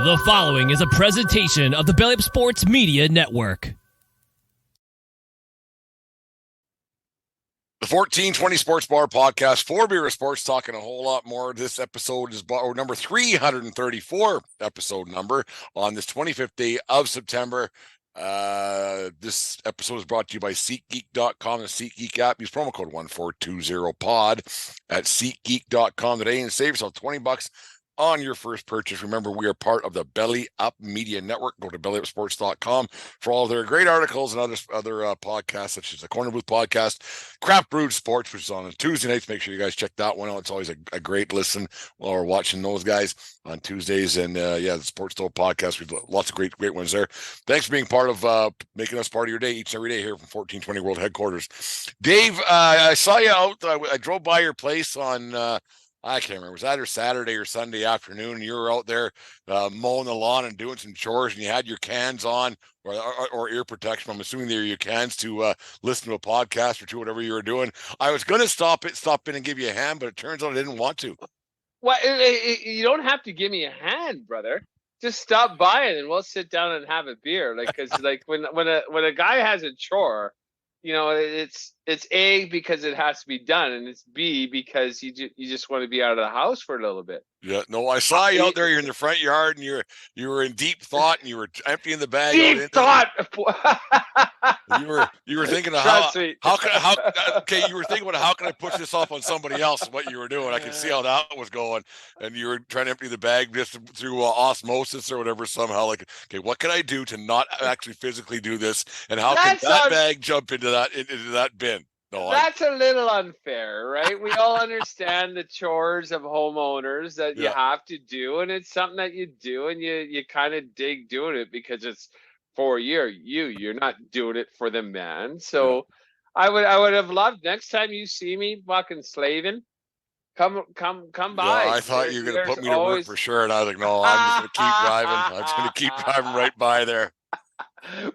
The following is a presentation of the Belly Up Sports Media Network. The 1420 Sports Bar Podcast, 4 Beer Sports, talking a whole lot more. This episode is number 334 episode number on this 25th day of September. This episode is brought to you by SeatGeek.com, the SeatGeek app. Use promo code 1420pod at SeatGeek.com today and save yourself $20 on your first purchase. Remember, we are part of the Belly Up Media Network. Go to bellyupsports.com for all their great articles and other podcasts, such as the Corner Booth podcast, Craft Brewed Sports, which is on Tuesday nights. Make sure you guys check that one out. It's always a great listen while we're watching those guys on Tuesdays. And the Sports Stove podcast, we've lots of great ones there. Thanks for being part of making us part of your day each and every day here from 1420 World Headquarters. Dave, I saw you out. I drove by your place on I can't remember. It was either Saturday or Sunday afternoon, and you were out there mowing the lawn and doing some chores, and you had your cans on or ear protection. I'm assuming they were your cans to listen to a podcast or to whatever you were doing. I was going to stop in and give you a hand, but it turns out I didn't want to. Well, you don't have to give me a hand, brother. Just stop by it, and we'll sit down and have a beer. Because when a guy has a chore, you know, it's A, because it has to be done, and it's B, because you just want to be out of the house for a little bit. Yeah, no, I saw you out there. You're in the front yard, and you were in deep thought, and you were emptying the bag. Deep thought. You were thinking of you were thinking about how can I push this off on somebody else? And what you were doing, I can see how that was going, and you were trying to empty the bag just through osmosis or whatever somehow. Like, okay, what can I do to not actually physically do this, and how can that bag jump into that bin? No, that's a little unfair, right? We all understand the chores of homeowners that you have to do, and it's something that you do, and you kind of dig doing it because it's for you're not doing it for the man. So I would have loved next time you see me fucking slaving, come by. Yeah, I thought you were gonna put me to work for sure, and I was like, no, I'm just gonna keep driving. I'm just gonna keep driving right by there.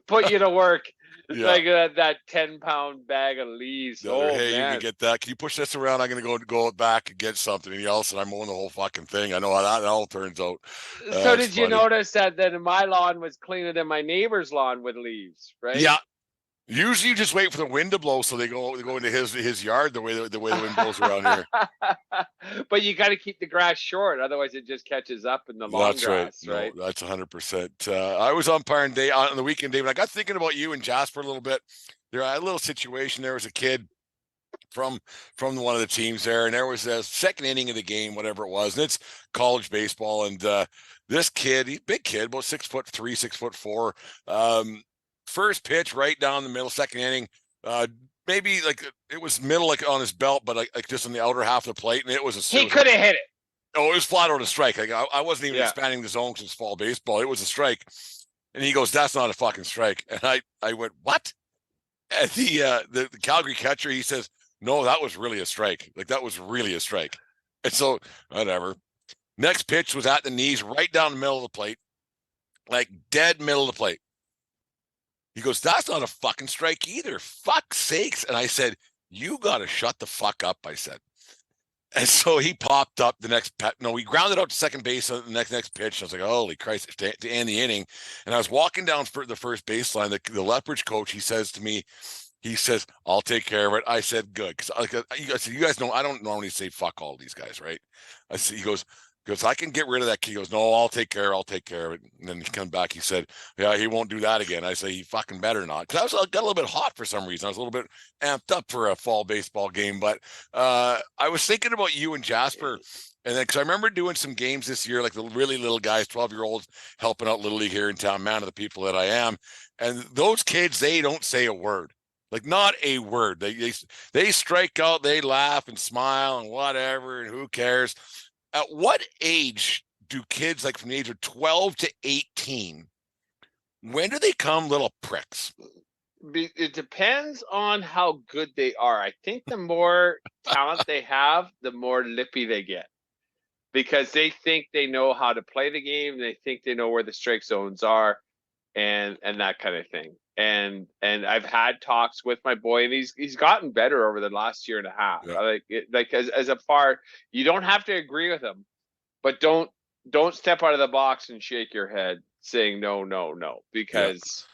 Put you to work. Yeah. Like that 10-pound bag of leaves. Hey, man. You can get that. Can you push this around? I'm gonna go back and get something. And he else, and I'm mowing the whole fucking thing. I know how that all turns out. So did you notice that my lawn was cleaner than my neighbor's lawn with leaves, right? Yeah. Usually you just wait for the wind to blow, so they go into his yard the way the wind blows around here. But you got to keep the grass short, otherwise it just catches up in the long grass, right? No, that's 100%. I was umpiring day on the weekend, David. I got thinking about you and Jasper a little bit. There, I had a little situation. There was a kid from one of the teams there, and there was a second inning of the game, whatever it was, and it's college baseball. And this kid, he's a big kid, about 6'3", 6'4". First pitch right down the middle, second inning, maybe like it was middle, like on his belt, but like just on the outer half of the plate, and it was he could have hit it. Oh, it was flat out a strike. Like I wasn't even expanding the zone because it's fall baseball. It was a strike, and he goes, "That's not a fucking strike." And I went, "What?" And the Calgary catcher, he says, "No, that was really a strike. Like that was really a strike." And so whatever. Next pitch was at the knees, right down the middle of the plate, like dead middle of the plate. He goes, "That's not a fucking strike either. Fuck's sakes." And I said, "You got to shut the fuck up," I said. And so he popped up the next he grounded out to second base on the next pitch. I was like, holy Christ, to end the inning. And I was walking down for the first baseline. The Lethbridge coach, he says to me, "I'll take care of it." I said, "Good." Because you guys know, I don't normally say fuck all these guys, right? He goes, "I can get rid of that kid." He goes, "No, I'll take care of it." And then he comes back, he said, "Yeah, he won't do that again." I say, "He fucking better not." Because I got a little bit hot for some reason. I was a little bit amped up for a fall baseball game. But I was thinking about you and Jasper. And then, because I remember doing some games this year, like the really little guys, 12-year-olds, helping out Little League here in town, man of the people that I am. And those kids, they don't say a word. Like not a word. They strike out, they laugh and smile and whatever, and who cares? At what age do kids, like from the age of 12 to 18, when do they come little pricks? It depends on how good they are. I think the more talent they have, the more lippy they get. Because they think they know how to play the game. They think they know where the strike zones are and that kind of thing. And I've had talks with my boy, and he's gotten better over the last year and a half. Yeah. As a far, you don't have to agree with him, but don't don't step out of the box and shake your head saying no, no, no, Yeah. because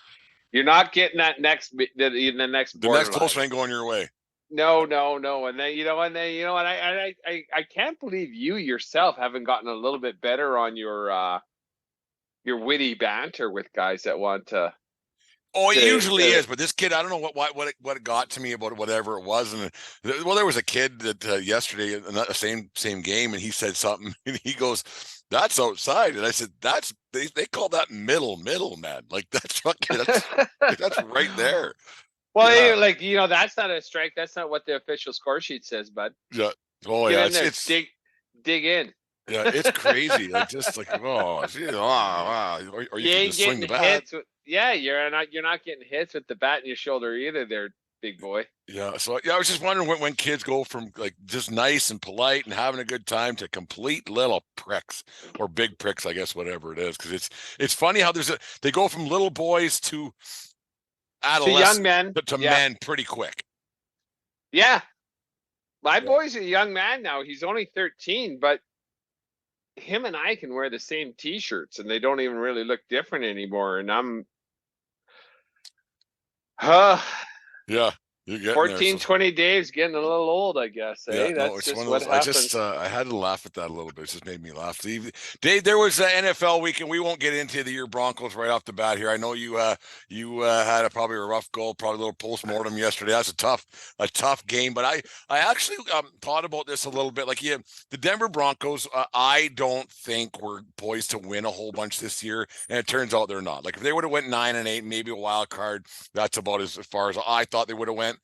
you're not getting that the next The next borderline. close one ain't going your way. No, no, no. And then and I can't believe you yourself haven't gotten a little bit better on your witty banter with guys that want to. Oh, it usually is, but this kid, I don't know what it got to me about it, whatever it was. And well, there was a kid that yesterday in the same game, and he said something, and he goes, "That's outside," and I said, "That's they call that middle, man. Like that's fucking that's right there." Well, yeah. That's not a strike. That's not what the official score sheet says, bud. Yeah. Oh, Get yeah. in there, dig in. Yeah, it's crazy. Like just like or you can just swing the bat. You're not getting hits with the bat in your shoulder either, there, big boy. Yeah, so I was just wondering when kids go from like just nice and polite and having a good time to complete little pricks or big pricks, I guess, whatever it is, because it's funny how they go from little boys to adolescents young men to men pretty quick. Yeah, my boy's a young man now. He's only 13, but him and I can wear the same T-shirts, and they don't even really look different anymore. And I'm, yeah, you're getting 14, there, 20 days, getting a little old, I guess. Yeah, That's just what happens. I had to laugh at that a little bit. It just made me laugh. Dave, there was an NFL weekend. We won't get into your Broncos right off the bat here. I know you had probably a rough goal, probably a little post-mortem yesterday. That's a tough game. But I actually thought about this a little bit. Like the Denver Broncos, I don't think we're poised to win a whole bunch this year, and it turns out they're not. Like if they would have went 9-8, maybe a wild card, that's about as far as I thought they would have went.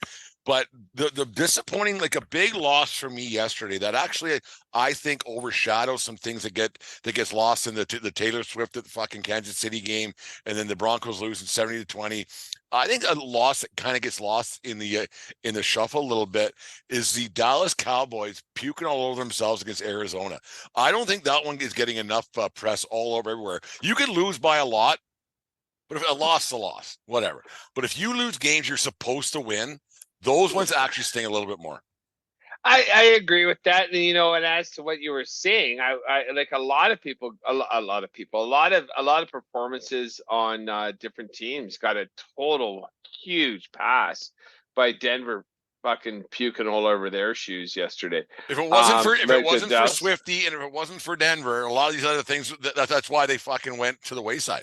But the disappointing, like a big loss for me yesterday that actually I think overshadows some things that gets lost in the Taylor Swift at the fucking Kansas City game, and then the Broncos losing 70-20. I think a loss that kind of gets lost in the shuffle a little bit is the Dallas Cowboys puking all over themselves against Arizona. I don't think that one is getting enough press all over everywhere. You could lose by a lot, but if a loss is a loss, whatever. But if you lose games you're supposed to win, those ones actually sting a little bit more. I agree with that, and and as to what you were saying, I like a lot of performances on different teams got a total huge pass by Denver, fucking puking all over their shoes yesterday. If it wasn't for Swifty and if it wasn't for Denver, a lot of these other things, that's why they fucking went to the wayside.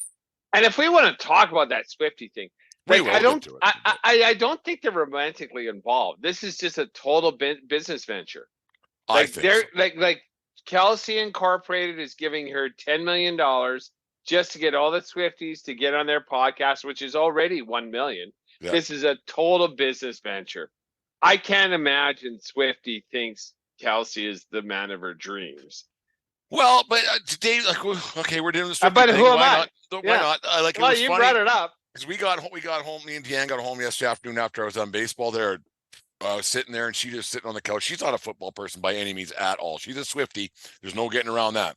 And if we want to talk about that Swifty thing. I don't think they're romantically involved. This is just a total business venture. I think so. like Kelce Incorporated is giving her $10 million just to get all the Swifties to get on their podcast, which is already 1 million. Yeah. This is a total business venture. I can't imagine Swifty thinks Kelce is the man of her dreams. Well, but Dave, okay, we're doing this. But who am I? Why not? Well, you brought it up. Because we got home. Me and Deanne got home yesterday afternoon after I was on baseball there, sitting there, and she just sitting on the couch. She's not a football person by any means at all. She's a Swiftie. There's no getting around that.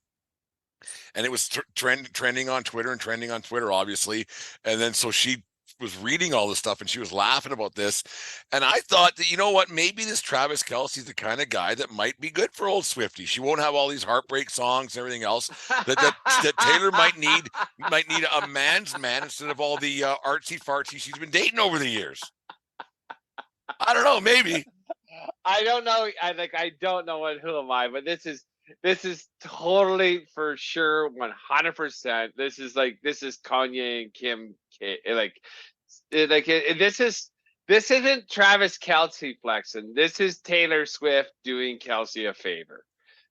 And it was trending on Twitter, obviously. And then so she was reading all this stuff and she was laughing about this. And I thought that, you know what, maybe this Travis Kelce's the kind of guy that might be good for old Swifty. She won't have all these heartbreak songs and everything else that Taylor might need a man's man instead of all the artsy fartsy she's been dating over the years. I don't know, maybe. I don't know. I don't know who am I, but this is totally for sure 100%. This is Kanye and Kim this isn't Travis Kelce flexing. This is Taylor Swift doing Kelce a favor.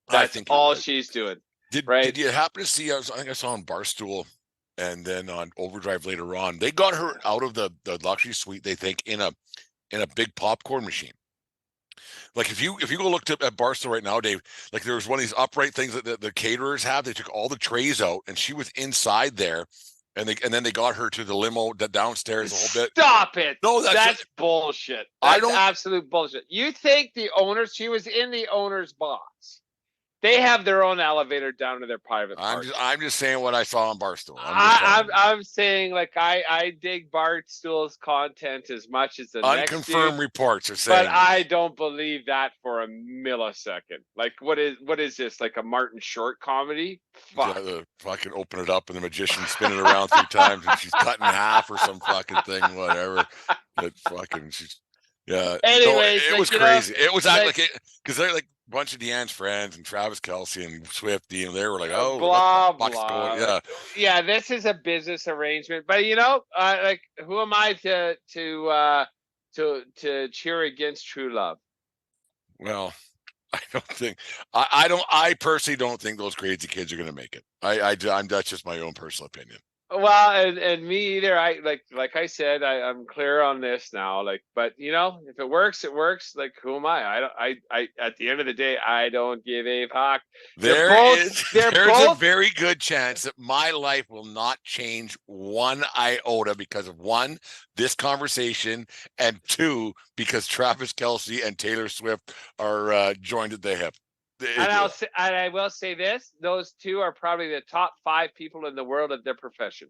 That's all she's doing. Did you happen to see? I think I saw on Barstool and then on Overdrive later on. They got her out of the luxury suite. They think in a big popcorn machine. Like if you go look at Barstool right now, Dave, like there was one of these upright things that the caterers have. They took all the trays out, and she was inside there. And then they got her to the limo downstairs a whole bit. Stop it! No, that's bullshit. That's absolute bullshit. You think she was in the owner's box? They have their own elevator down to their private park. I'm just saying what I saw on Barstool. I'm saying, like, I dig Barstool's content as much as the next dude, unconfirmed reports are saying, but I don't believe that for a millisecond. Like, what is this? Like a Martin Short comedy? Fuck. Fucking open it up and the magician spin it around 3 times and she's cut in half or some fucking thing, whatever. That fucking she's Anyways, it was crazy. It was like because they're like a bunch of Deanne's friends and Travis Kelce and Swifty, and they were like, "Oh, blah what the fuck's blah." going?" Yeah. This is a business arrangement, but like, who am I to cheer against true love? Well, I don't think I personally don't think those crazy kids are going to make it. That's just my own personal opinion. Well, and me either. I like I said, I'm clear on this now. Like, but if it works, it works. Like, who am I? I at the end of the day, I don't give a fuck. There's a very good chance that my life will not change one iota because of 1, this conversation, and 2, because Travis Kelce and Taylor Swift are joined at the hip. And I will say this: those 2 are probably the top 5 people in the world of their profession.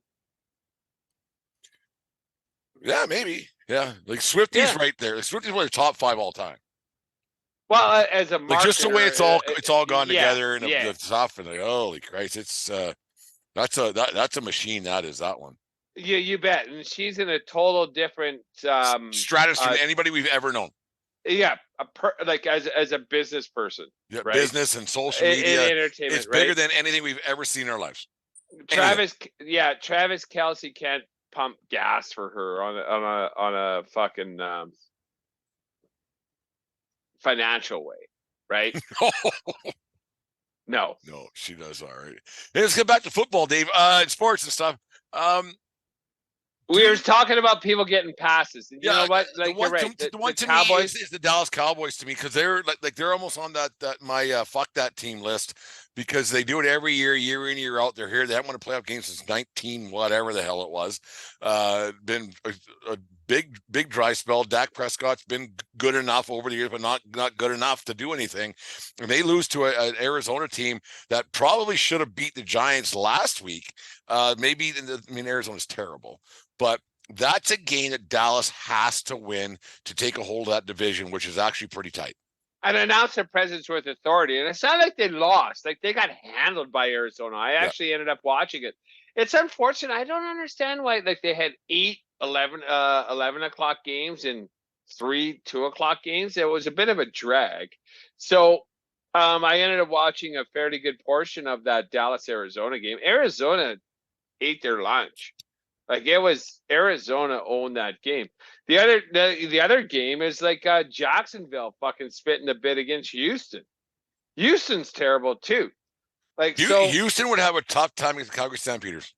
Yeah, maybe. Yeah, like Swifty's right there. Swifty's one of the top 5 all time. Well, as a marketer, like just the way it's all gone together and the stuff, and like, holy Christ, it's that's a machine. That one. Yeah, you bet. And she's in a total different stratosphere than anybody we've ever known. Yeah, like as a business person. Yeah, right? Business and social media. Entertainment. It's bigger than anything we've ever seen in our lives. Travis Kelce can't pump gas for her on a fucking financial way, right? No, she does all right. Hey, let's get back to football, Dave. Sports and stuff. We were talking about people getting passes. And you know what? Like, you're right. The one to Cowboys me is the Dallas Cowboys to me, because they're like they're almost on that my fuck that team list, because they do it every year in, year out. They're here. They haven't won a playoff game since 19 whatever the hell it was. Been a big dry spell. Dak Prescott's been good enough over the years, but not good enough to do anything. And they lose to an Arizona team that probably should have beat the Giants last week. Arizona's terrible. But that's a game that Dallas has to win to take a hold of that division, which is actually pretty tight. And announce their presence with authority. And it's not like they lost. Like, they got handled by Arizona. I actually ended up watching it. It's unfortunate. I don't understand why, like, they had 11 o'clock games and 3 2 o'clock games. It was a bit of a drag. So I ended up watching a fairly good portion of that Dallas-Arizona game. Arizona ate their lunch. Like, it was Arizona owned that game. The other game is like Jacksonville fucking spitting the bit against Houston. Houston's terrible too. Like, Houston would have a tough time against the Calgary Stampeders.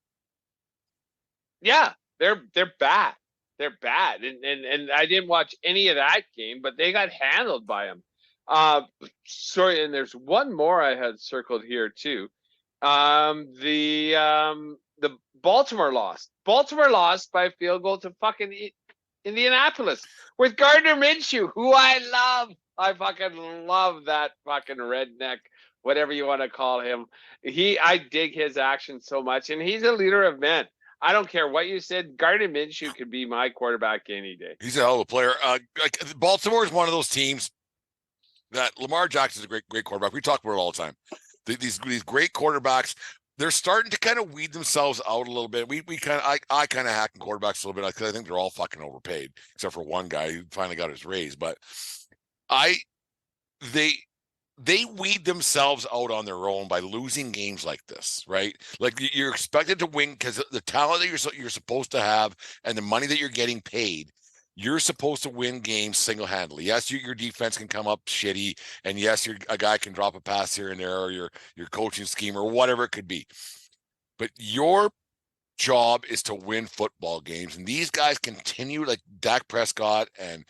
Yeah, they're bad. They're bad. And I didn't watch any of that game, but they got handled by them. Sorry, and there's one more I had circled here too. The Baltimore lost. Baltimore lost by a field goal to fucking Indianapolis with Gardner Minshew, who I love. I fucking love that fucking redneck, whatever you want to call him. I dig his action so much, and he's a leader of men. I don't care what you said. Gardner Minshew could be my quarterback any day. He's a hell of a player. Baltimore is one of those teams that Lamar Jackson is a great quarterback. We talk about it all the time. These great quarterbacks, they're starting to kind of weed themselves out a little bit. I kind of hack in quarterbacks a little bit because I think they're all fucking overpaid, except for one guy who finally got his raise. But they weed themselves out on their own by losing games like this, right? Like, you're expected to win because the talent that you're supposed to have and the money that you're getting paid. You're supposed to win games single-handedly. Yes, your defense can come up shitty, and yes, a guy can drop a pass here and there, or your coaching scheme or whatever it could be. But your job is to win football games, and these guys continue, like Dak Prescott and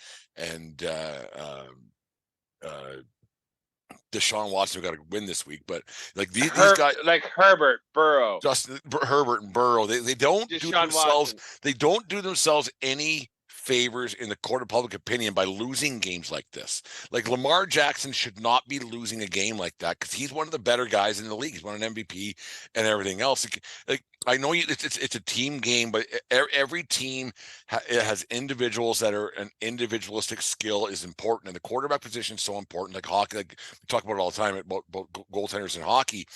Deshaun Watson, who got to win this week, but like these guys, like Herbert, Burrow, Justin Herbert and Burrow, they don't do themselves. Watson. They don't do themselves any favors in the court of public opinion by losing games like this. Like Lamar Jackson should not be losing a game like that because he's one of the better guys in the league. He's won an MVP and everything else. Like I know it's a team game, but every team has individuals that are an individualistic skill is important, and the quarterback position is so important. Like hockey, like we talk about it all the time about goaltenders in hockey,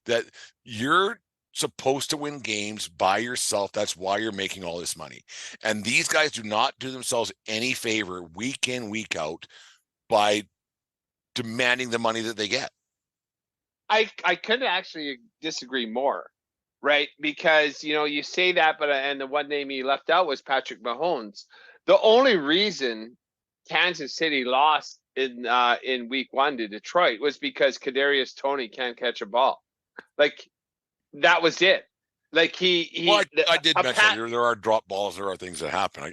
that you're supposed to win games by yourself. That's why you're making all this money. And these guys do not do themselves any favor week in, week out by demanding the money that they get. I couldn't actually disagree more, right? Because, you say that, but and the one name you left out was Patrick Mahomes. The only reason Kansas City lost in week 1 to Detroit was because Kadarius Toney can't catch a ball. Like, that was it. Like I did mention there are drop balls, there are things that happen.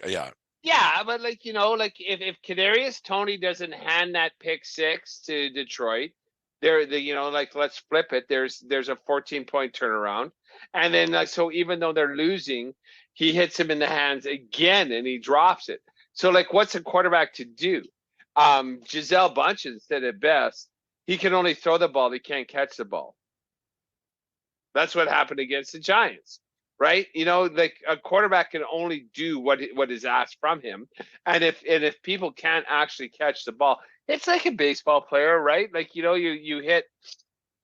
Yeah, but if Kadarius Toney doesn't hand that pick 6 to Detroit, let's flip it. There's a 14-point turnaround, and then so even though they're losing, he hits him in the hands again and he drops it. So what's a quarterback to do? Gisele Bündchen said it best. He can only throw the ball. He can't catch the ball. That's what happened against the Giants, right? A quarterback can only do what is asked from him, and if people can't actually catch the ball, it's like a baseball player, right? You hit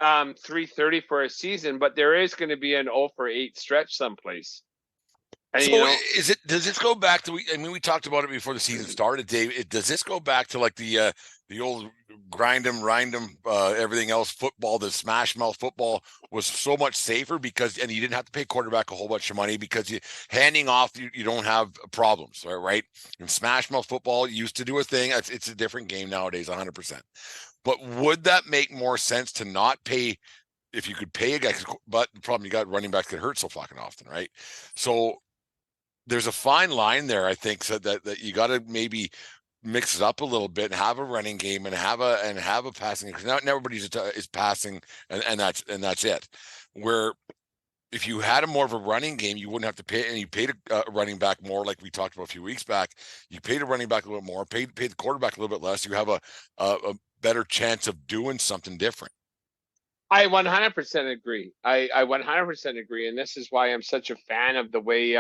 330 for a season, but there is going to be an 0 for 8 stretch someplace. And, so does this go back to, we talked about it before the season started, Dave. Does this go back to the old grind 'em, everything else football? The smash mouth football was so much safer and you didn't have to pay quarterback a whole bunch of money because handing off, you don't have problems, right? And smash mouth football used to do a thing. It's a different game nowadays, 100%. But would that make more sense to not pay if you could pay a guy? But the problem, you got running backs get hurt so fucking often, right? So there's a fine line there, I think, so that you got to maybe mix it up a little bit and have a running game and have a passing, because not everybody is passing and that's it. Where if you had a more of a running game, you wouldn't have to pay, and you paid a running back more, like we talked about a few weeks back. You paid a running back a little bit more, paid the quarterback a little bit less. You have a better chance of doing something different. I 100% agree. I 100% agree, and this is why I'm such a fan of the way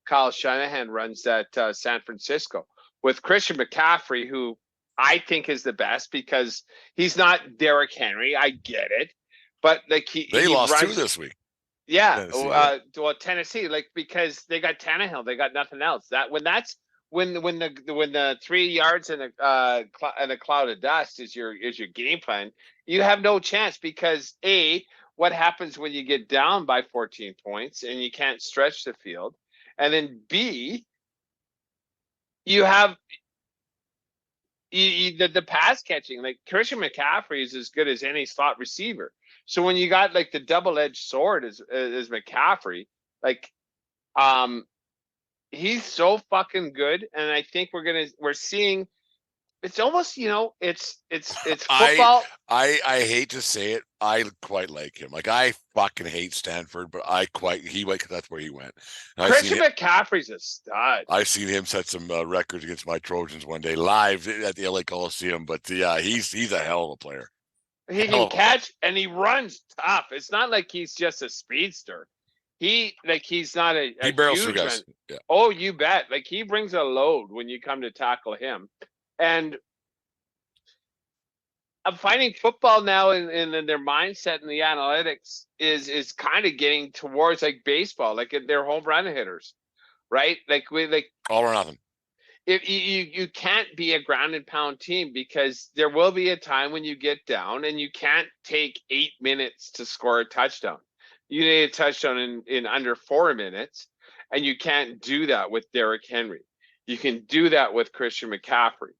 Kyle Shanahan runs that San Francisco with Christian McCaffrey, who I think is the best because he's not Derrick Henry. I get it, but they lost 2 this week. Yeah, Tennessee, because they got Tannehill, they got nothing else. When the 3 yards in a cloud of dust is your game plan, you have no chance because what happens when you get down by 14 points and you can't stretch the field? And then B, you have the pass catching. Like Christian McCaffrey is as good as any slot receiver. So when you got the double-edged sword as McCaffrey, he's so fucking good, and I think we're seeing. It's almost, it's football. I hate to say it. I quite like him. I fucking hate Stanford, but that's where he went. Christian McCaffrey's a stud. I've seen him set some records against my Trojans one day live at the LA Coliseum. But yeah, he's a hell of a player. He can catch and he runs tough. It's not like he's just a speedster. He's not a he barrels through guys. Yeah. Oh, you bet. He brings a load when you come to tackle him. And I'm finding football now in their mindset and the analytics is kind of getting towards baseball, they're home run hitters, right? All or nothing. If you can't be a ground and pound team because there will be a time when you get down and you can't take 8 minutes to score a touchdown. You need a touchdown in under 4 minutes, and you can't do that with Derrick Henry. You can do that with Christian McCaffrey.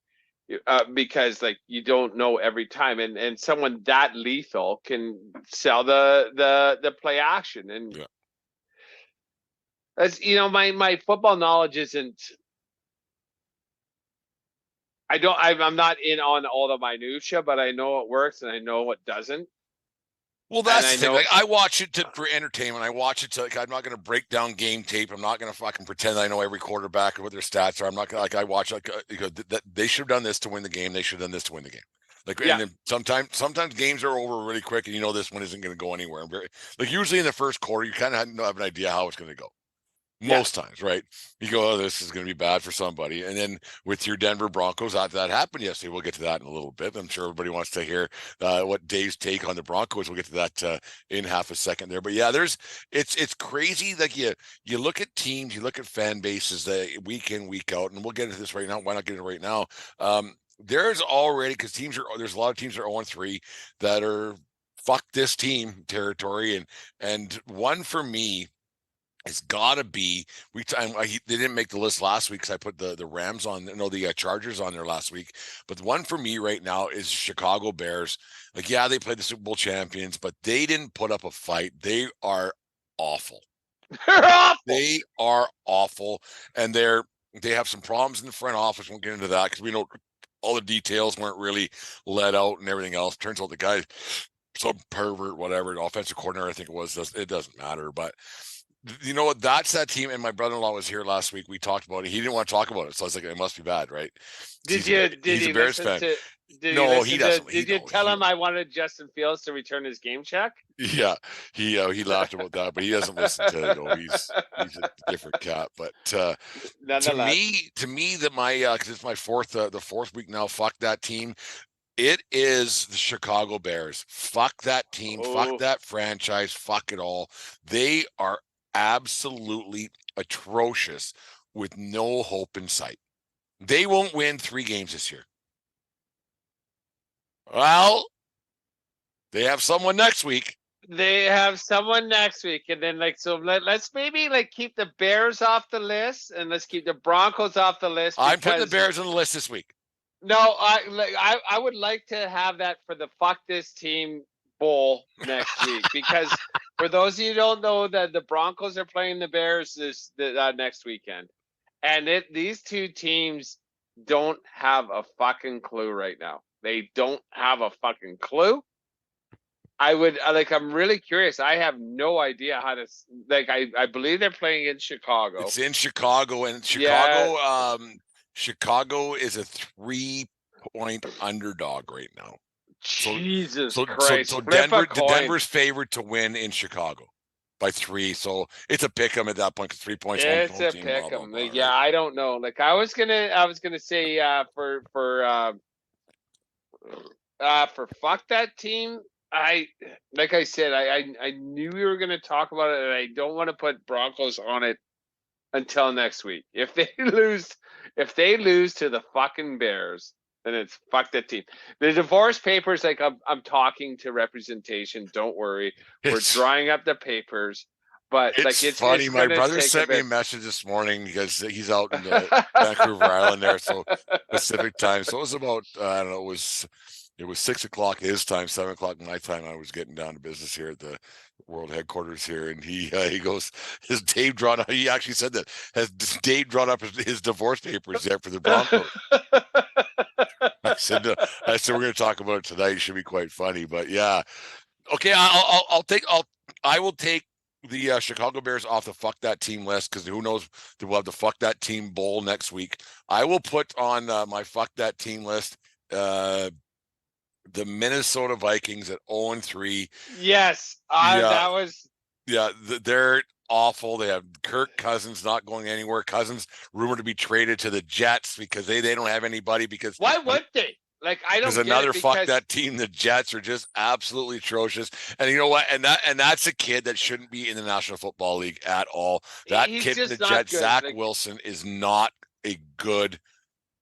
Because you don't know every time, and someone that lethal can sell the play action, and as my football knowledge isn't. I'm not in on all the minutia, but I know what works and I know what doesn't. Well, that's the thing. Like, I watch it for entertainment. I watch it to, like, I'm not going to break down game tape. I'm not going to fucking pretend I know every quarterback or what their stats are. I'm not going to, like, I watch, like, they should have done this to win the game. They should have done this to win the game. Like, and then sometimes games are over really quick, and this one isn't going to go anywhere. Like, usually in the first quarter, you kind of have an idea how it's going to go. Most times, right? You go, oh, this is going to be bad for somebody. And then with your Denver Broncos, that happened yesterday. We'll get to that in a little bit. I'm sure everybody wants to hear what Dave's take on the Broncos. We'll get to that in half a second there. But yeah, it's crazy. Like you look at teams, you look at fan bases that week in, week out, and we'll get into this right now. Why not get into it right now? There's already, because there's a lot of teams that are 0-3 that are fuck this team territory, and one for me. It's got to be. They didn't make the list last week because I put the Rams on, the Chargers on there last week. But the one for me right now is Chicago Bears. Like, yeah, they played the Super Bowl champions, but they didn't put up a fight. They are awful. They're awful. They are awful, and they have some problems in the front office. Won't get into that because we know all the details weren't really let out and everything else. Turns out the guy, some pervert, whatever, the offensive coordinator, I think it was. It doesn't matter, but. You know what? That's that team. And my brother-in-law was here last week. We talked about it. He didn't want to talk about it. So I was like, it must be bad, right? He's a Bears fan. No, he doesn't. Did you tell him I wanted Justin Fields to return his game check? Yeah. He laughed about that, but he doesn't listen to it. He's a different cat. But to me, that because it's my the fourth week now, fuck that team. It is the Chicago Bears. Fuck that team. Fuck that franchise. Fuck it all. They are absolutely atrocious with no hope in sight. They won't win 3 games this year. Well, they have someone next week. And then let's maybe keep the Bears off the list and let's keep the Broncos off the list. I'm putting the Bears on the list this week. No, I would like to have that for the fuck this team bowl next week, because for those of you who don't know, that the Broncos are playing the Bears next weekend, and these two teams don't have a fucking clue right now. They don't have a fucking clue. I'm really curious. I have no idea how to I believe they're playing in Chicago. It's in Chicago, and Chicago Chicago is a 3-point underdog right now. Jesus Christ. So Denver's favored to win in Chicago by 3. So it's a pick 'em at that point, because 3 points. It's a pick 'em. Yeah, right? I don't know. I was gonna say for fuck that team. I knew we were gonna talk about it, and I don't want to put Broncos on it until next week. If they lose to the fucking Bears, then it's fuck that team. The divorce papers, I'm talking to representation. Don't worry, we're drawing up the papers. But it's funny. My brother sent me a message this morning because he's out in the Vancouver Island there, so Pacific time. So it was about I don't know. It was 6 o'clock his time, 7 o'clock my time. I was getting down to business here at the world headquarters here, and he goes, "Has Dave drawn up?" He actually said that. Has Dave drawn up his divorce papers there for the Broncos? I said we're going to talk about it tonight. It should be quite funny, but yeah. Okay, I will take the Chicago Bears off the fuck that team list, because who knows, we'll have the fuck that team bowl next week. I will put on my fuck that team list the Minnesota Vikings at 0-3. Yes, that was. Yeah, they're awful. They have Kirk Cousins not going anywhere. Cousins rumored to be traded to the Jets because they don't have anybody. Because why would they? I don't. There's another fuck that team. The Jets are just absolutely atrocious. And you know what? And that's a kid that shouldn't be in the National Football League at all. That kid in the Jets, good. Zach Wilson, is not a good.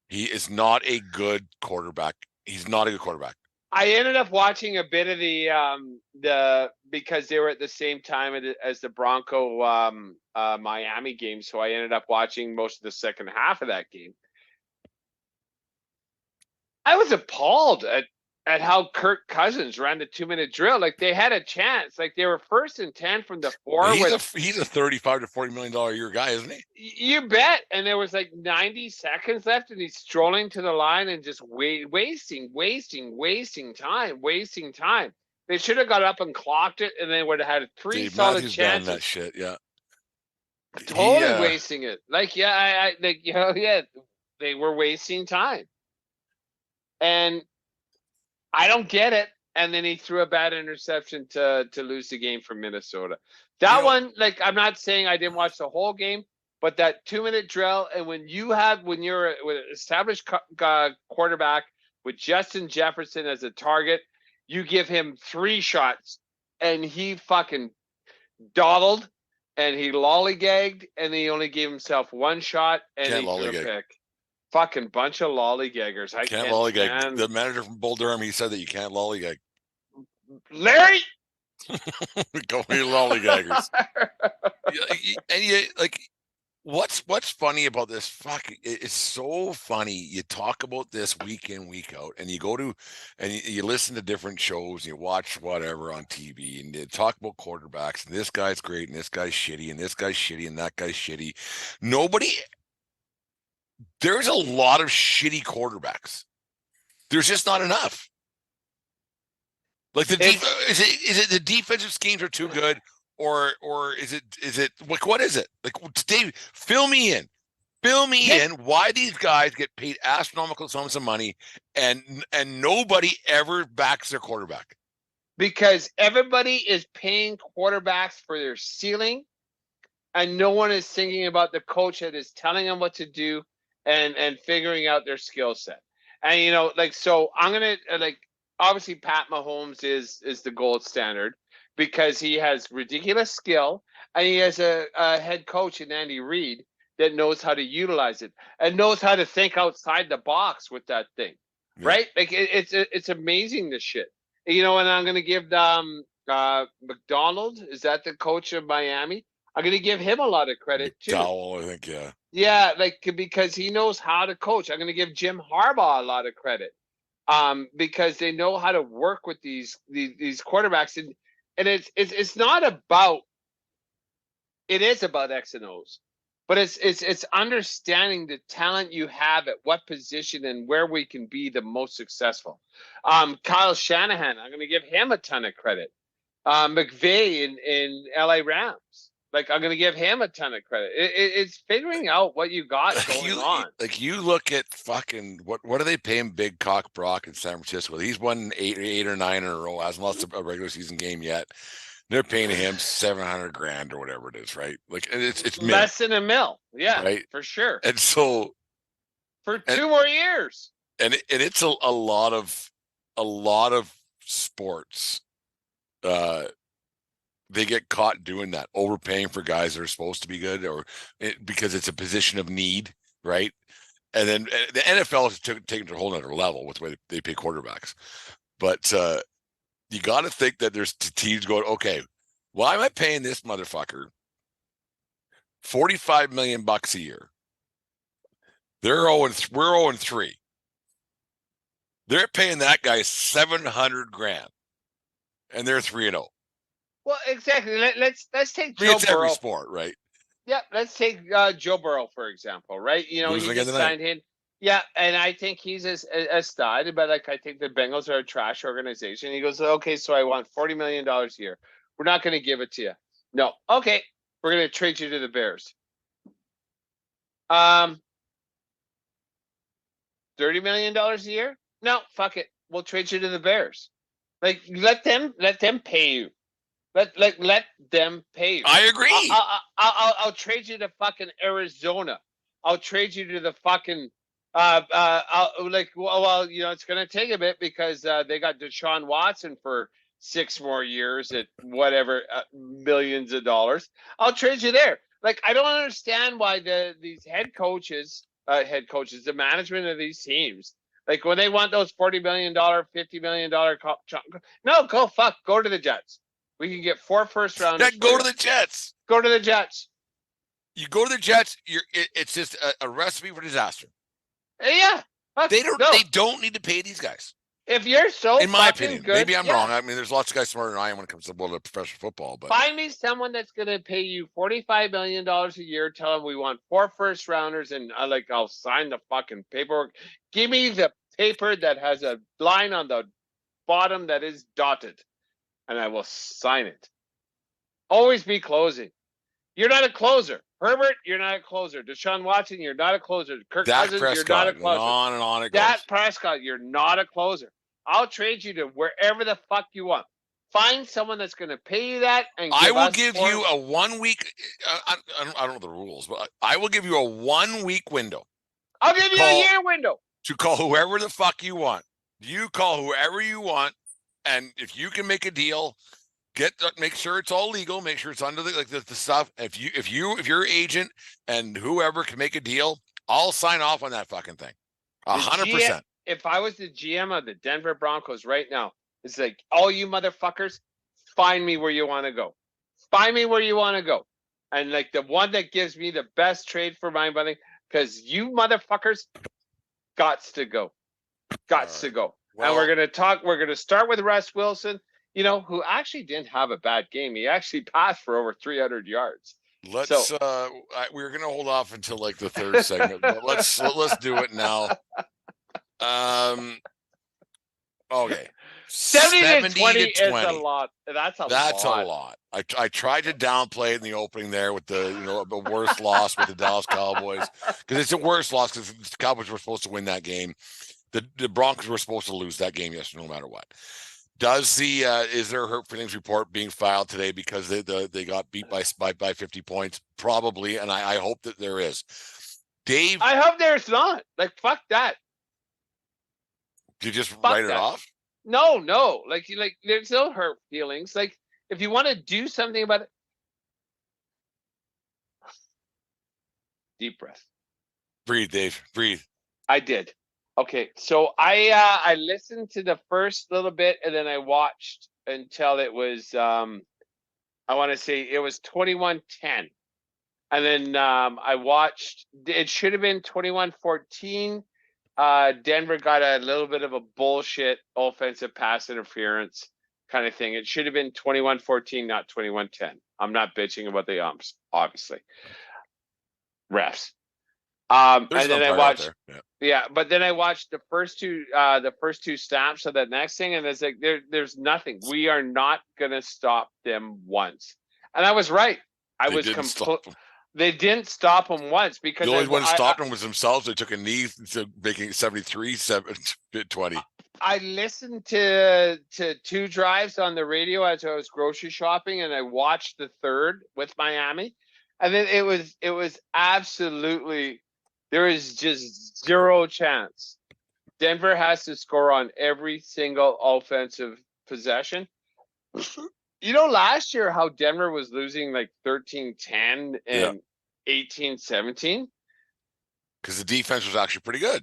He is not a good quarterback. He's not a good quarterback. I ended up watching a bit of the because they were at the same time as the Bronco Miami game, so I ended up watching most of the second half of that game. I was appalled at how Kirk Cousins ran the 2-minute drill. They had a chance. They were 1st and 10 from the 4. He's a $35 to $40 million a year guy, isn't he? You bet. And there was 90 seconds left, and he's strolling to the line and just wasting time. They should have got up and clocked it, and they would have had three Dave solid Matthews banned chances. that shit. Yeah. Totally wasting it. Like, yeah, yeah, they were wasting time. And I don't get it. And then he threw a bad interception to lose the game for Minnesota. That one, like, I'm not saying I didn't watch the whole game, but that 2-minute drill, and when you're with an established quarterback with Justin Jefferson as a target, you give him 3 shots, and he fucking dawdled, and he lollygagged, and he only gave himself 1 shot, and he threw a pick. Fucking bunch of lollygaggers. I can't lollygag. The manager from Bull Durham, he said that you can't lollygag. Larry, go be lollygaggers. And like, what's funny about this? Fuck, it's so funny. You talk about this week in, week out, and you go to, and you listen to different shows, and you watch whatever on TV, and you talk about quarterbacks, and this guy's great, and this guy's shitty, and this guy's shitty, and that guy's shitty. There's a lot of shitty quarterbacks. There's just not enough. Like is it the defensive schemes are too good, or is it like, what is it? Like, Dave, fill me in why these guys get paid astronomical sums of money and nobody ever backs their quarterback. Because everybody is paying quarterbacks for their ceiling, and no one is thinking about the coach that is telling them what to do and figuring out their skill set. And like, so I'm gonna obviously Pat Mahomes is the gold standard because he has ridiculous skill, and he has a head coach in Andy Reid that knows how to utilize it and knows how to think outside the box with that thing, right? Like, it's amazing, this shit. And I'm gonna give McDonald, is that the coach of Miami? I'm going to give him a lot of credit too. McDowell, I think, yeah. Yeah, like, because he knows how to coach. I'm going to give Jim Harbaugh a lot of credit, because they know how to work with these quarterbacks, and it's not about. It is about X and O's, but it's understanding the talent you have at what position and where we can be the most successful. Kyle Shanahan, I'm going to give him a ton of credit. McVay in LA Rams. Like, I'm going to give him a ton of credit. It's figuring out what you got going on. Like, you look at fucking what are they paying Big Cock Brock in San Francisco? He's won 8 or 9 in a row. Hasn't lost a regular season game yet. They're paying him $700,000 or whatever it is, right? Like, it's less than $1 million, yeah, right, for sure. And so for 2 more years, and it's a lot of sports. They get caught doing that, overpaying for guys that are supposed to be good, because it's a position of need, right? And then the NFL has taken it to a whole other level with the way they pay quarterbacks. But you got to think that there's teams going, okay, why am I paying this motherfucker $45 million a year? We're 0-3. They're paying that guy $700,000, and they're 3-0. Well, exactly. Let's take Joe Burrow. It's every sport, right? Yeah, let's take Joe Burrow, for example, right? He just signed him. Yeah, and I think he's a stud, but like, I think the Bengals are a trash organization. He goes, okay, so I want $40 million a year. We're not going to give it to you. No. Okay, we're going to trade you to the Bears. $30 million a year? No, fuck it. We'll trade you to the Bears. Like, let them pay you. Let them pay you. I agree. I'll trade you to fucking Arizona. I'll trade you to the fucking it's gonna take a bit because they got Deshaun Watson for 6 more years at whatever millions of dollars. I'll trade you there. Like, I don't understand why these head coaches, the management of these teams, like, when they want those $40 million, $50 million, go to the Jets. We can get 4 first rounders. Then go to the Jets. Go to the Jets. You go to the Jets. It's just a recipe for disaster. Yeah. They don't need to pay these guys. If you're so, in my opinion, good, maybe I'm wrong. I mean, there's lots of guys smarter than I am when it comes to the world of professional football. But find me someone that's going to pay you $45 million a year. Tell them we want 4 first rounders, and I'll sign the fucking paperwork. Give me the paper that has a line on the bottom that is dotted. and I will sign it. Always be closing. You're not a closer. Herbert, you're not a closer. Deshaun Watson, you're not a closer. Kirk Cousins, you're not a closer. On and on it goes. Dak Prescott, you're not a closer. I'll trade you to wherever the fuck you want. Find someone that's going to pay you that, and I will give you a 1 week. I don't know the rules, but I will give you a 1 week window. I'll give you a year window to call whoever the fuck you want. You call whoever you want, and if you can make a deal, make sure it's all legal. Make sure it's under the stuff. If your agent and whoever can make a deal, I'll sign off on that fucking thing. 100%. If I was the GM of the Denver Broncos right now, it's like, all you motherfuckers, find me where you want to go. Find me where you want to go. And like the one that gives me the best trade for my money, because you motherfuckers gots to go. Gots to go. Well, and we're going to start with Russ Wilson, who actually didn't have a bad game. He actually passed for over 300 yards. We're going to hold off until like the third segment, but let's do it now. Okay. 70 to 20 is a lot. That's a lot. I tried to downplay it in the opening there with the worst loss with the Dallas Cowboys, because it's a worst loss because the Cowboys were supposed to win that game. The Broncos were supposed to lose that game yesterday, no matter what. Is there a hurt feelings report being filed today because they got beat by 50 points? Probably, and I hope that there is. Dave, I hope there's not. Like, fuck that. You just write it off? No. Like there's no hurt feelings. Like, if you want to do something about it, deep breath. Breathe, Dave. Breathe. I did. Okay, so I listened to the first little bit, and then I watched until it was I want to say it was 21-10. And then I watched, it should have been 21-14. Denver got a little bit of a bullshit offensive pass interference kind of thing. It should have been 21-14, not 21-10. I'm not bitching about the umps, obviously. Refs. And then I watched, but then I watched the first two snaps of that next thing, and it's like there's nothing. We are not gonna stop them once, and I was right. They didn't stop them once because the only one stopped them was themselves. They took a knee to making 73-20. I listened to two drives on the radio as I was grocery shopping, and I watched the third with Miami, and then it was absolutely. There is just zero chance. Denver has to score on every single offensive possession. Last year how Denver was losing like 13-10 and 18-17? Because the defense was actually pretty good.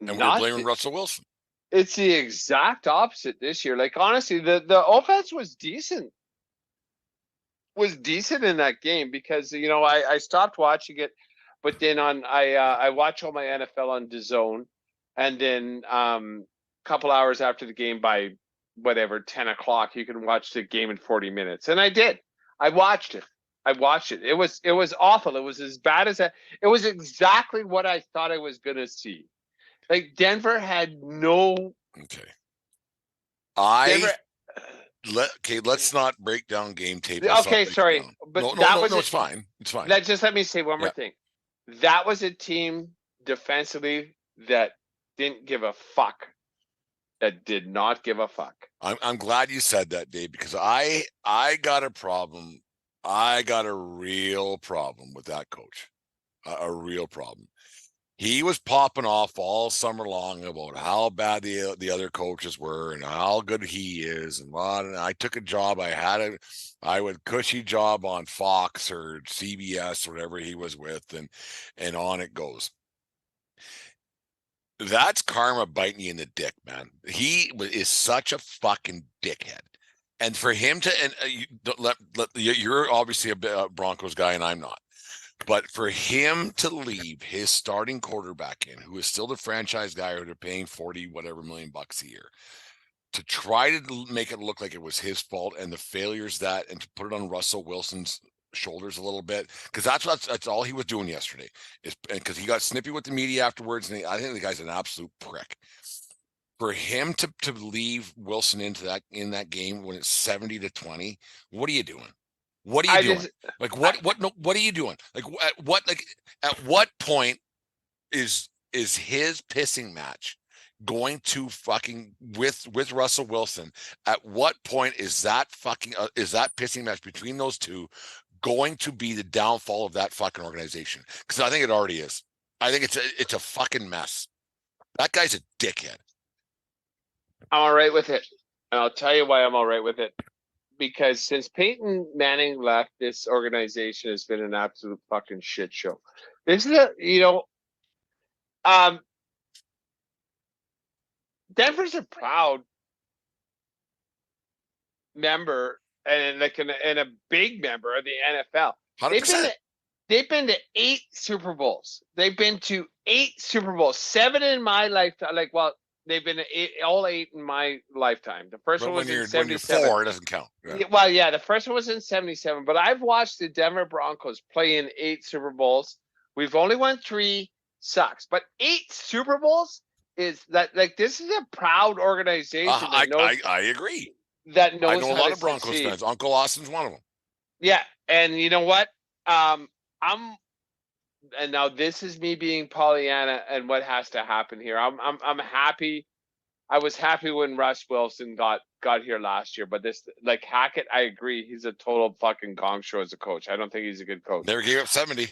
And we're blaming Russell Wilson. It's the exact opposite this year. Like, honestly, the offense was decent. In that game because, I stopped watching it. But then I watch all my NFL on DAZN, and then a couple hours after the game by 10 o'clock, you can watch the game in 40 minutes. And I did. I watched it. It was awful. It was as bad as that. It was exactly what I thought I was gonna see. Like, Denver had no. Okay. Let's not break down game tape. Okay, sorry, but it's fine. It's fine. Let me say one more thing. That was a team defensively that didn't give a fuck. That did not give a fuck. I'm glad you said that, Dave, because I got a problem. I got a real problem with that coach. A real problem. He was popping off all summer long about how bad the other coaches were and how good he is and what. And I took a job. I had a cushy job on Fox or CBS or whatever he was with, and on it goes. That's karma biting you in the dick, man. He is such a fucking dickhead. And for him to, you're obviously a Broncos guy, and I'm not. But for him to leave his starting quarterback in, who is still the franchise guy who they're paying $40 million a year, to try to make it look like it was his fault and the failures and to put it on Russell Wilson's shoulders a little bit, because that's all he was doing yesterday. Is because he got snippy with the media afterwards, and I think the guy's an absolute prick. For him to leave Wilson in that game when it's 70-20, what are you doing? What are you doing? What are you doing? At what point is his pissing match going to fucking with Russell Wilson? At what point is that pissing match between those two going to be the downfall of that fucking organization? Because I think it already is. I think it's a fucking mess. That guy's a dickhead. I'm all right with it. And I'll tell you why I'm all right with it. Because since Peyton Manning left, this organization has been an absolute fucking shit show. This is Denver's a proud member and a big member of the NFL. 100%. They've been to 8 Super Bowls. They've been to 8 Super Bowls, 7 in my lifetime. They've been all 8 in my lifetime. The first one was in 77. When you're 4, it doesn't count. Yeah. The first one was in 77. But I've watched the Denver Broncos play in 8 Super Bowls. We've only won 3. Sucks. But 8 Super Bowls is that this is a proud organization. I agree. That knows. I know a lot of Broncos fans. Uncle Austin's one of them. Yeah, and you know what? And now this is me being Pollyanna and what has to happen here. I'm happy. I was happy when Russ Wilson got here last year, but Hackett, I agree, he's a total fucking gong show as a coach. I don't think he's a good coach. Never gave up 70.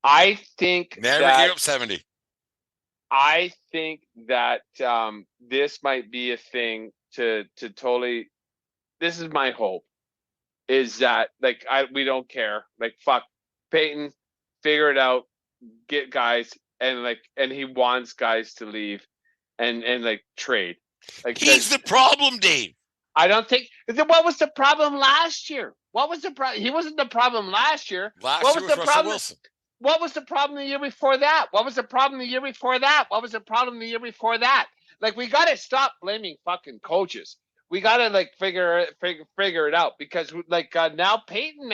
I think never gave up 70. I think that this might be a thing to totally. This is my hope. Is that we don't care. Fuck Peyton. Figure it out, get guys, and he wants guys to leave and trade. He's the problem, Dave. I don't think. What was the problem last year? What was the problem? He wasn't the problem last year. What was the problem? Wilson. What was the problem the year before that? What was the problem the year before that? What was the problem the year before that? We got to stop blaming fucking coaches. We got to figure it out because now Peyton,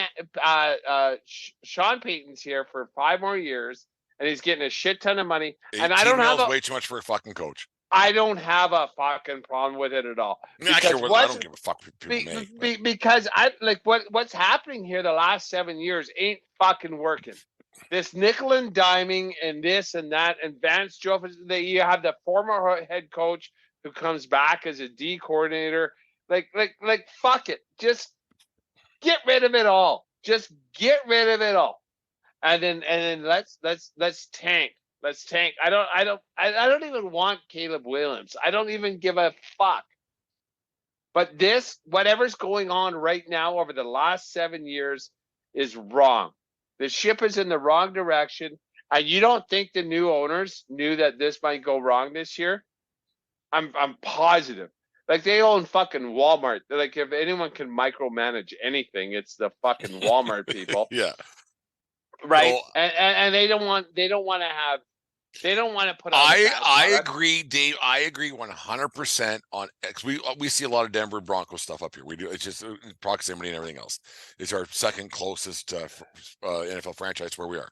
Sean Payton's here for 5 more years and he's getting a shit ton of money. And I don't have way too much for a fucking coach. I don't have a fucking problem with it at all. I don't give a fuck what people make. Because what's happening here the last 7 years ain't fucking working. This nickel and diming and this and that and Vance Joseph. You have the former head coach who comes back as a D coordinator, fuck it. Just get rid of it all. Just get rid of it all. And then let's tank. Let's tank. I don't even want Caleb Williams. I don't even give a fuck. But whatever's going on right now over the last 7 years is wrong. The ship is in the wrong direction. And you don't think the new owners knew that this might go wrong this year? I'm positive. They own fucking Walmart. If anyone can micromanage anything, it's the fucking Walmart people. Yeah. Right. Well, and they don't want to put. I agree, Dave. I agree 100% on. Cause we see a lot of Denver Broncos stuff up here. We do. It's just proximity and everything else. It's our second closest NFL franchise where we are.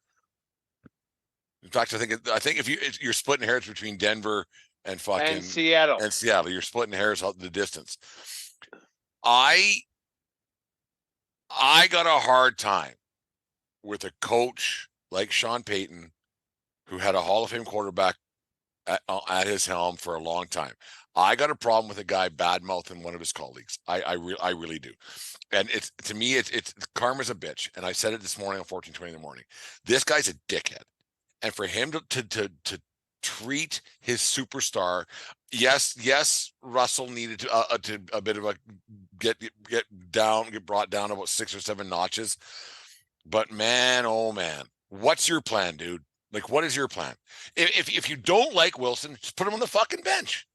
In fact, I think if you're splitting hairs between Denver and Seattle. You're splitting hairs out the distance. I got a hard time with a coach like Sean Payton, who had a Hall of Fame quarterback at his helm for a long time. I got a problem with a guy bad-mouthing one of his colleagues. I really do. And it's karma's a bitch. And I said it this morning on 1420 in the morning. This guy's a dickhead. And for him to treat his superstar, yes, Russell needed to a bit of a get brought down about 6 or 7 notches. But man, oh man, what's your plan, dude? What is your plan? If you don't like Wilson, just put him on the fucking bench.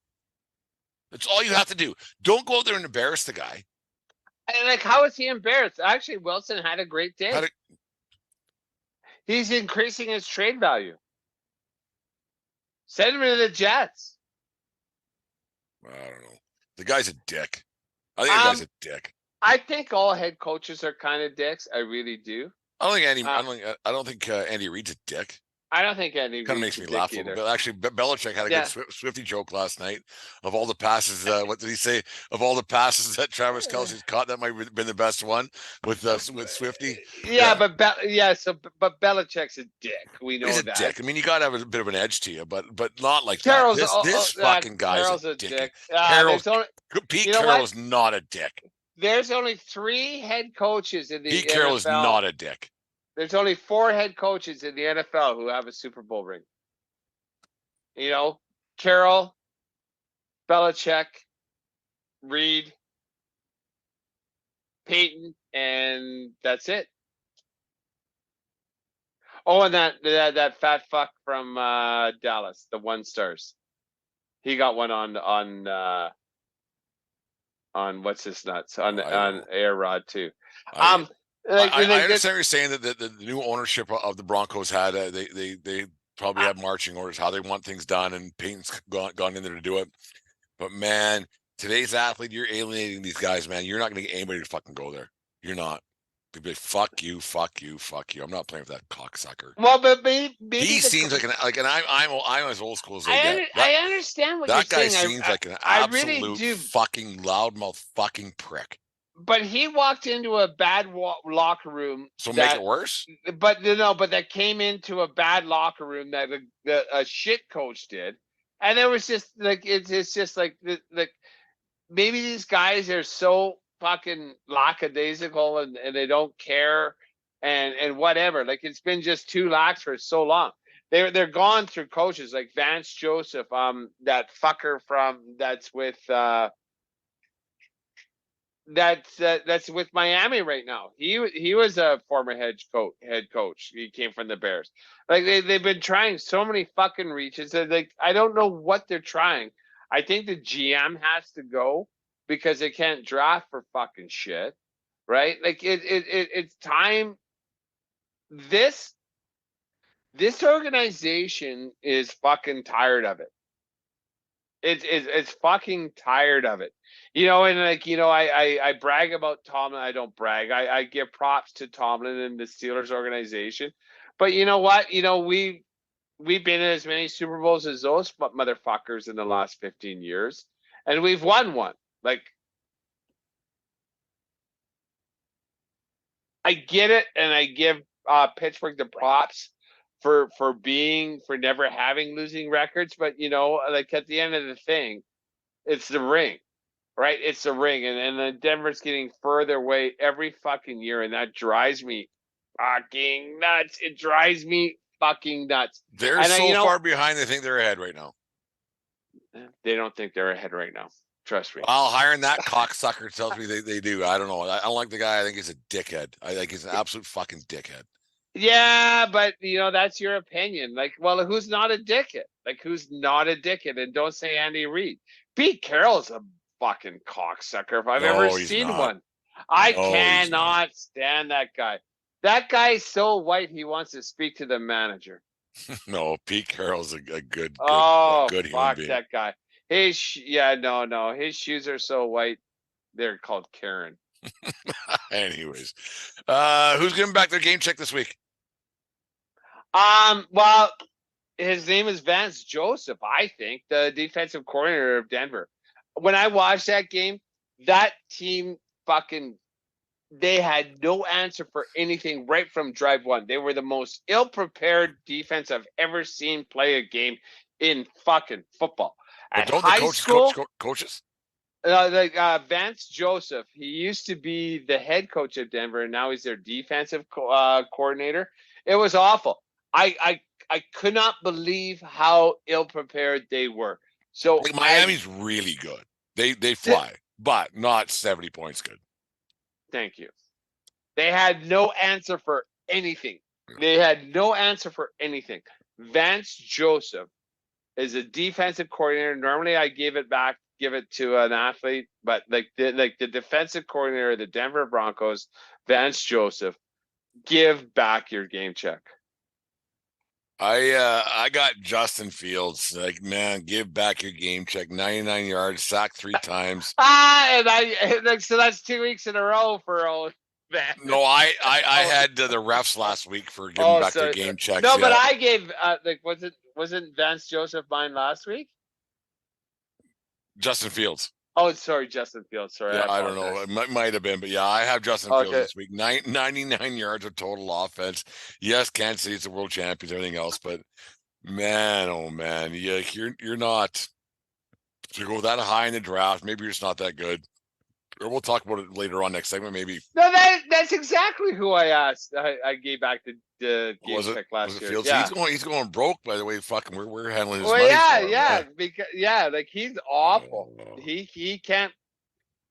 That's all you have to do. Don't go out there and embarrass the guy. And how is he embarrassed? Actually, Wilson had a great day. He's increasing his trade value. Send him to the Jets. I don't know. The guy's a dick. I think the guy's a dick. I think all head coaches are kind of dicks. I really do. I don't think Andy Reid's a dick. I don't think Andy Kind of Reid's makes me a dick laugh a either. little bit. Actually, Belichick had a Yeah. good Swifty joke last night. Of all the passes, what did he say? Of all the passes that Travis Kelce's caught, that might have been the best one with Swifty. Yeah, but Belichick's a dick. We know He's a that. dick. I mean, you got to have a bit of an edge to you, but not like Carroll's that. This fucking guy's Carroll's a dick. Pete you know Carroll what? is not a dick. There's only 3 head coaches in the Pete NFL. Carroll is not a dick. There's only 4 head coaches in the NFL who have a Super Bowl ring. You know, Carroll, Belichick, Reid, Peyton, and that's it. Oh, and that fat fuck from Dallas, the 1 stars. He got one on what's his nuts on Air Rod too. I understand what you're saying, that the new ownership of the Broncos had they probably have marching orders how they want things done, and Peyton's gone in there to do it. But man, today's athlete, you're alienating these guys, man. You're not going to get anybody to fucking go there. You're not. They'd be like, fuck you, fuck you, fuck you. I'm not playing with that cocksucker. Well, but maybe he seems like I'm as old school as they get. I understand what you're saying. That guy seems like an absolute fucking loudmouth fucking prick. But he walked into a bad locker room. So make it worse? But that came into a bad locker room that a shit coach did. And it was just like, it's just like maybe these guys are so fucking lackadaisical and they don't care and whatever. Like, it's been just too lax for so long. They're gone through coaches like Vance Joseph, that fucker that's with that's with Miami right now. He was a former head coach. He came from the Bears. Like, they've been trying so many fucking reaches. Like, I don't know what they're trying. I think the GM has to go because they can't draft for fucking shit, right? Like, it's time. This organization is fucking tired of it. It's fucking tired of it. You know, and like, you know, I brag about Tomlin. I don't brag. I give props to Tomlin and the Steelers organization. But you know what? You know, we've been in as many Super Bowls as those motherfuckers in the last 15 years. And we've won one. Like, I get it, and I give Pittsburgh the props for never having losing records, but you know, like, at the end of the thing, it's the ring, right? It's the ring, and then Denver's getting further away every fucking year, and that drives me fucking nuts. It drives me fucking nuts. They're so far behind, they think they're ahead right now. They don't think they're ahead right now. Trust me. Well, hiring that cocksucker tells me they do. I don't know. I don't like the guy. I think he's a dickhead. I think he's an absolute fucking dickhead. Yeah, but you know, that's your opinion. Like, well, who's not a dickhead? Like, who's not a dickhead? And don't say Andy Reid. Pete Carroll's a fucking cocksucker if I've ever seen one. I cannot stand that guy. That guy's so white he wants to speak to the manager. No, Pete Carroll's a good human being. That guy. His shoes are so white. They're called Karen. Anyways, who's giving back their game check this week? Well, his name is Vance Joseph, I think, the defensive coordinator of Denver. When I watched that game, that team they had no answer for anything right from drive one. They were the most ill-prepared defense I've ever seen play a game in fucking football. But don't the coaches? Vance Joseph, he used to be the head coach of Denver, and now he's their defensive coordinator. It was awful. I could not believe how ill prepared they were. So like, Miami's really good. They fly, but not 70 points good. Thank you. They had no answer for anything. Vance Joseph is a defensive coordinator. Normally, I give it to an athlete, but like the defensive coordinator of the Denver Broncos, Vance Joseph, give back your game check. I got Justin Fields. Like, man, give back your game check. 99 yards, sacked 3 times. So that's 2 weeks in a row for old man. No, I had the refs last week for giving back their game checks. No, but I gave wasn't Vance Joseph mine last week? Justin Fields. Oh, sorry, Justin Fields. Sorry, Yeah, I don't know. It might have been, but yeah, I have Justin Fields this week. 99 yards of total offense. Yes, Kansas City's the world champions, everything else, but man, oh man, yeah, you're not to go that high in the draft. Maybe you're just not that good. Or we'll talk about it later on next segment, maybe. No, that's exactly who I asked. I gave back the game check last year. Fields? Yeah. He's going broke, by the way. Fucking, we're handling his Well, money. yeah, like he's awful. He can't.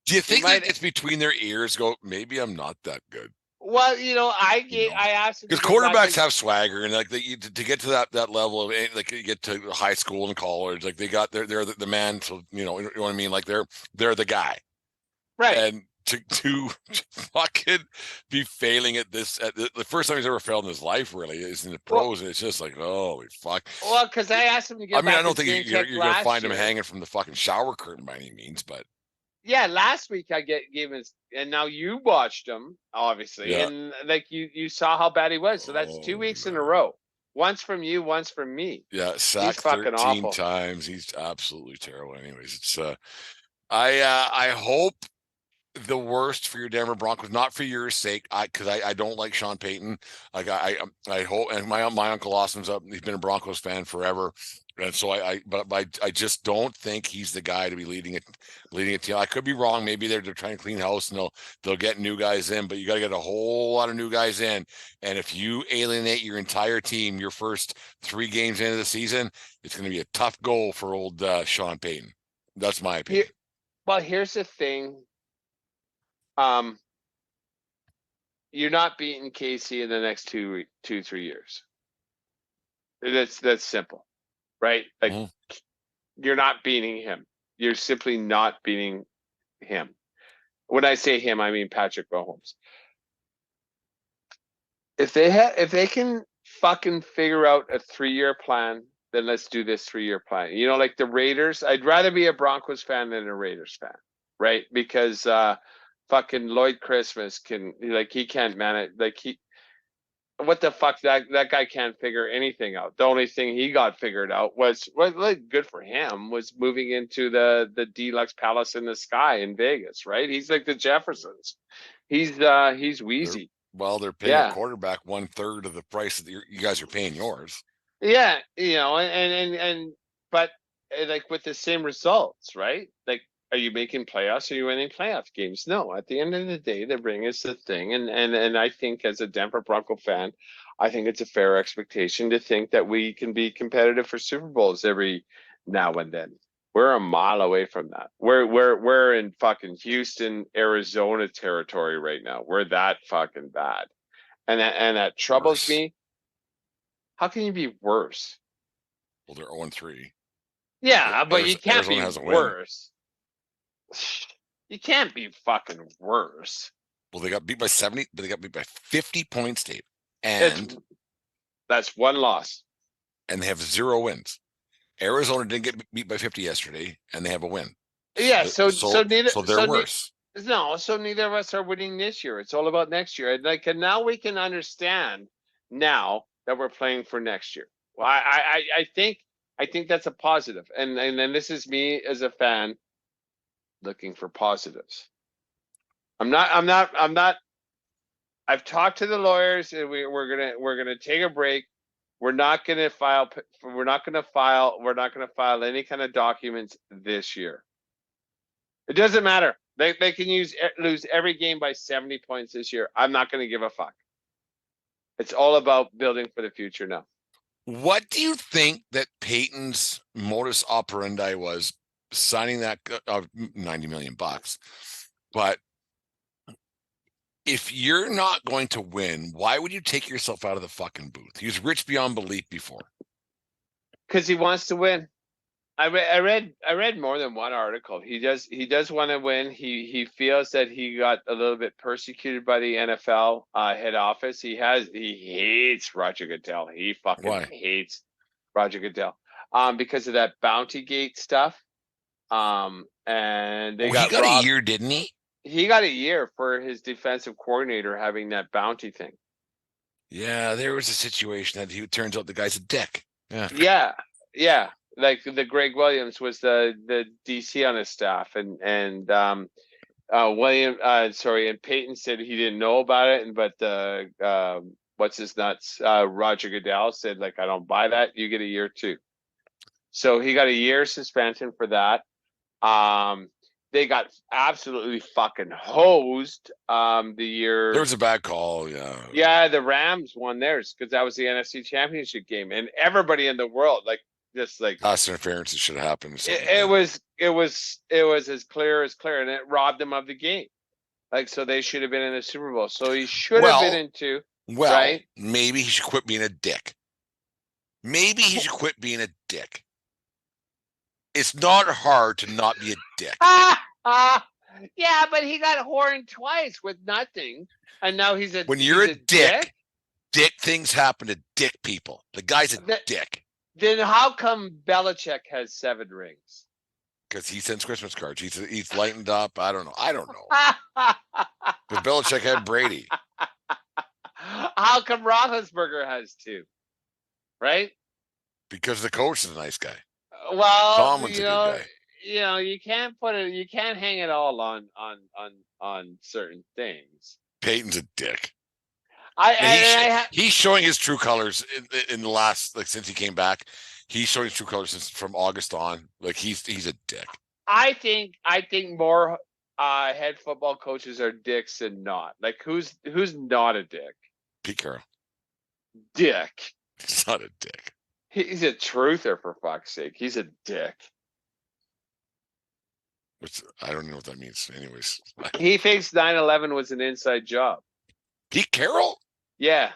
Do you think that it's between their ears? Go, maybe I'm not that good. Well, I asked him because quarterbacks have swagger, and like to get to that level of like you get to high school and college, like they're the man. So you know what I mean. Like they're the guy, right? And to fucking be failing at this at the first time he's ever failed in his life really is in the pros, and it's just like holy fuck. Well, because I asked him to get. I mean, I don't think you're gonna find him hanging from the fucking shower curtain by any means, but. Yeah, last week I gave him, and now you watched him, obviously, and like you saw how bad he was. So that's 2 weeks in a row. Once from you, once from me. Yeah, sacked 13 times. He's absolutely terrible. Anyways, it's I hope the worst for your Denver Broncos, not for your sake, because I don't like Sean Payton. Like I hope, and my uncle Austin's up. He's been a Broncos fan forever. And so I just don't think he's the guy to be leading a team. I could be wrong. Maybe they're trying to clean house and they'll get new guys in, but you got to get a whole lot of new guys in. And if you alienate your entire team, your first 3 games into the season, it's going to be a tough goal for old Sean Payton. That's my opinion. Well, here's the thing. You're not beating KC in the next 2, 3 years. That's simple. Right? Like you're not beating him. You're simply not beating him. When I say him, I mean Patrick Mahomes. If they can fucking figure out a 3-year plan, then let's do this 3-year plan. You know, like the Raiders, I'd rather be a Broncos fan than a Raiders fan, right? Because fucking Lloyd Christmas he can't manage, what the fuck, that guy can't figure anything out. The only thing he got figured out was good for him, was moving into the deluxe palace in the sky in Vegas, right? He's like the Jeffersons. He's wheezy. They're paying a quarterback 1/3 of the price that you guys are paying yours. Yeah, but like with the same results, right? Like, are you making playoffs? Are you winning playoff games? No. At the end of the day, the ring is the thing. And I think as a Denver Bronco fan, I think it's a fair expectation to think that we can be competitive for Super Bowls every now and then. We're a mile away from that. We're in fucking Houston, Arizona territory right now. We're that fucking bad. And that troubles me. How can you be worse? Well, they're 0-3. Yeah, but you can't be worse. You can't be fucking worse. Well, they got beat by 70, but they got beat by 50 points, Dave. And that's 1 loss. And they have 0 wins. Arizona didn't get beat by 50 yesterday, and they have a win. Yeah, so they're worse. So neither of us are winning this year. It's all about next year. And now we can understand now that we're playing for next year. Well, I think that's a positive. And then this is me as a fan looking for positives. I'm not. I've talked to the lawyers, and we're gonna take a break. We're not gonna file any kind of documents this year. It doesn't matter. They can lose every game by 70 points this year. I'm not gonna give a fuck. It's all about building for the future now. What do you think that Peyton's modus operandi was? Signing that $90 million, but if you're not going to win, why would you take yourself out of the fucking booth? He was rich beyond belief before. Because he wants to win. I read more than one article. He does want to win. He feels that he got a little bit persecuted by the NFL head office. He hates Roger Goodell. He fucking hates Roger Goodell because of that Bounty Gate stuff. And he got a year, didn't he? He got a year for his defensive coordinator having that bounty thing. Yeah, there was a situation that turns out the guy's a dick. Yeah. Like the Greg Williams was the DC on his staff, and and Peyton said he didn't know about it, but what's his nuts, Roger Goodell said, like, I don't buy that. You get a year too. So he got a year suspension for that. They got absolutely fucking hosed. The year there was a bad call. Yeah, the Rams won theirs because that was the NFC Championship game, and everybody in the world just like pass interference. It should have happened. It was as clear, and it robbed them of the game. Like, so they should have been in the Super Bowl. So he should have been in two. Well, right? Maybe he should quit being a dick. Maybe he should quit being a dick. It's not hard to not be a dick. Yeah, but he got horned twice with nothing, and now he's a. When you're a dick, things happen to dick people. The guy's a dick. Then how come Belichick has 7 rings? Because he sends Christmas cards. He's lightened up. I don't know. But Belichick had Brady. How come Roethlisberger has 2? Right? Because the coach is a nice guy. Well, Tomlin's a good guy. You can't you can't hang it all on certain things. Peyton's a dick. He's showing his true colors in the last, like, since he came back. He's showing his true colors from August on. Like, he's a dick. I think more head football coaches are dicks than not. Like, who's not a dick? Pete Carroll. Dick. He's not a dick. He's a truther, for fuck's sake. He's a dick. I don't know what that means. Anyways. He thinks 9/11 was an inside job. Pete Carroll? Yeah.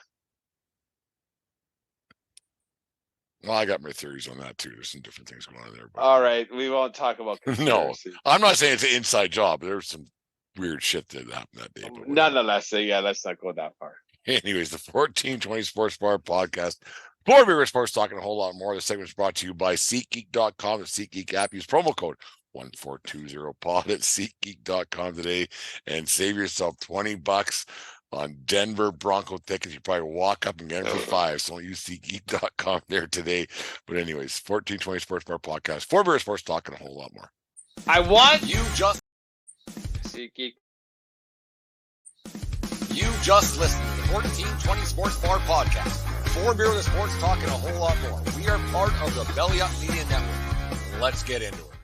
Well, I got my theories on that too. There's some different things going on there. But... All right, we won't talk about conspiracy. No, I'm not saying it's an inside job. There's some weird shit that happened that day. Nonetheless, let's not go that far. Anyways, the 1420 Sports Bar podcast. For bigger sports talk and a whole lot more. The segment is brought to you by SeatGeek.com. The SeatGeek app. Use promo code 1420pod at SeatGeek.com today and save yourself $20 on Denver Bronco tickets. You probably walk up and get them for $5. So don't use SeatGeek.com there today. But anyways, 1420 Sports Bar podcast. For bigger sports talk and a whole lot more. I want you just SeatGeek. You just listened to the 1420 Sports Bar podcast. For beer with sports talk and a whole lot more. We are part of the Belly Up Media Network. Let's get into it.